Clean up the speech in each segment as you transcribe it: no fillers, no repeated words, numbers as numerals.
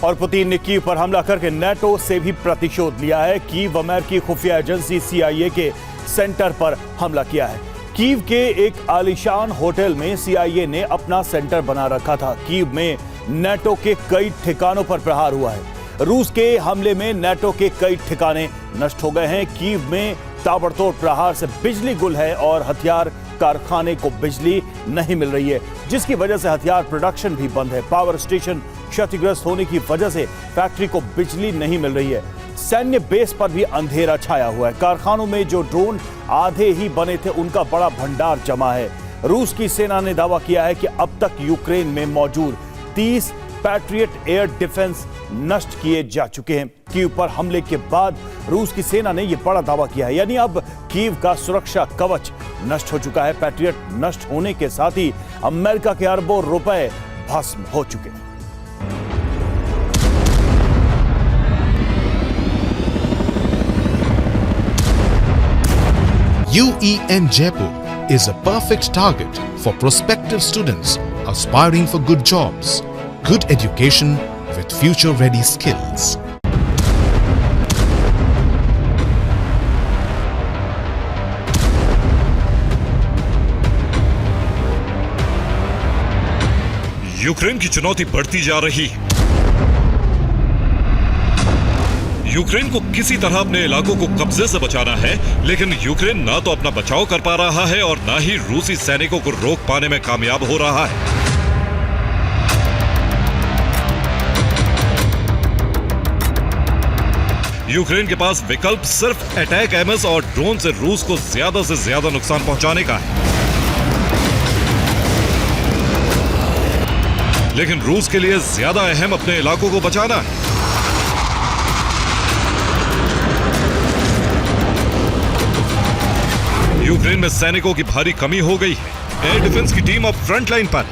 और पुतिन ने कीव पर हमला करके नाटो से भी प्रतिशोध लिया है। कीव अमेरिकी खुफिया एजेंसी CIA के सेंटर पर हमला किया है। कीव के एक आलीशान होटल में CIA ने अपना सेंटर बना रखा था। कीव में नाटो के कई ठिकानों पर प्रहार हुआ है। रूस के हमले में नाटो के कई ठिकाने नष्ट हो गए हैं। कीव में ताबड़तोड़ प्रहार से बिजली गुल है और हथियार कारखाने को बिजली नहीं मिल रही है, जिसकी वजह से हथियार प्रोडक्शन भी बंद है। पावर स्टेशन क्षतिग्रस्त होने की वजह से फैक्ट्री को बिजली नहीं मिल रही है। सैन्य बेस पर भी अंधेरा छाया हुआ है। कारखानों में जो ड्रोन आधे ही बने थे, उनका बड़ा भंडार जमा है। रूस की सेना ने दावा किया है कि अब तक यूक्रेन में मौजूद 30 पैट्रियट एयर डिफेंस नष्ट किए जा चुके हैं। कीव पर हमले के बाद रूस की सेना ने यह बड़ा दावा किया है, यानी अब कीव का सुरक्षा कवच नष्ट हो चुका है। पैट्रियट नष्ट होने के साथ ही अमेरिका के अरबों रुपए भस्म हो चुके हैं। UEN Jaipur is a perfect target for prospective students aspiring for good jobs, good education with future-ready skills. Ukraine की चुनौती बढ़ती जा रही है। यूक्रेन को किसी तरह अपने इलाकों को कब्जे से बचाना है, लेकिन यूक्रेन ना तो अपना बचाव कर पा रहा है और ना ही रूसी सैनिकों को रोक पाने में कामयाब हो रहा है। यूक्रेन के पास विकल्प सिर्फ अटैक एमएस और ड्रोन से रूस को ज्यादा से ज्यादा नुकसान पहुंचाने का है। लेकिन रूस के लिए ज्यादा अहम अपने इलाकों को बचाना है। यूक्रेन में सैनिकों की भारी कमी हो गई है। एयर डिफेंस की टीम अब फ्रंट लाइन पर।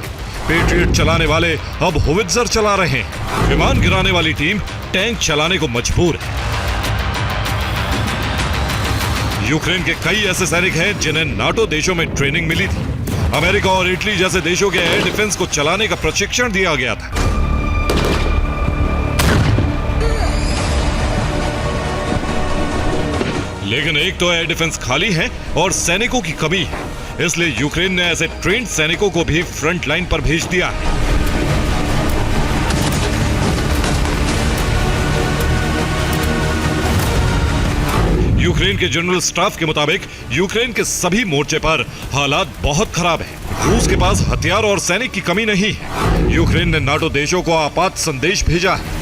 पेट्रियट चलाने वाले अब होवित्जर चला रहे हैं। विमान गिराने वाली टीम टैंक चलाने को मजबूर है। यूक्रेन के कई ऐसे सैनिक हैं जिन्हें नाटो देशों में ट्रेनिंग मिली थी। अमेरिका और इटली जैसे देशों के एयर डिफेंस को चलाने का प्रशिक्षण दिया गया था। लेकिन एक तो एयर डिफेंस खाली है और सैनिकों की कमी है, इसलिए यूक्रेन ने ऐसे ट्रेंड सैनिकों को भी फ्रंट लाइन पर भेज दिया है। यूक्रेन के जनरल स्टाफ के मुताबिक यूक्रेन के सभी मोर्चे पर हालात बहुत खराब है। रूस के पास हथियार और सैनिक की कमी नहीं है। यूक्रेन ने नाटो देशों को आपात संदेश भेजा है।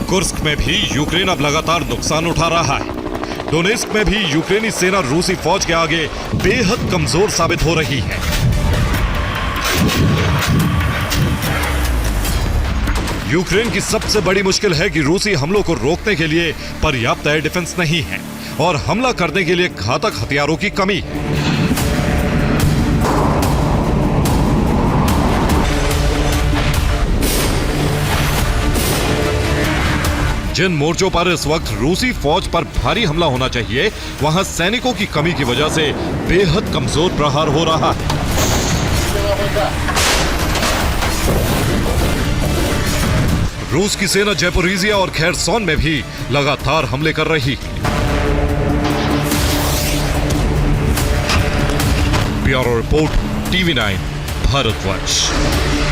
कुर्स्क में भी यूक्रेन अब लगातार नुकसान उठा रहा है। डोनेस्क में भी यूक्रेनी सेना रूसी फौज के आगे बेहद कमजोर साबित हो रही है। यूक्रेन की सबसे बड़ी मुश्किल है कि रूसी हमलों को रोकने के लिए पर्याप्त एयर डिफेंस नहीं है और हमला करने के लिए घातक हथियारों की कमी है। जिन मोर्चों पर इस वक्त रूसी फौज पर भारी हमला होना चाहिए, वहां सैनिकों की कमी की वजह से बेहद कमजोर प्रहार हो रहा है। रूस की सेना जैपोरिजिया और खेरसोन में भी लगातार हमले कर रही है। Bureau report, TV9, Bharatvarsh.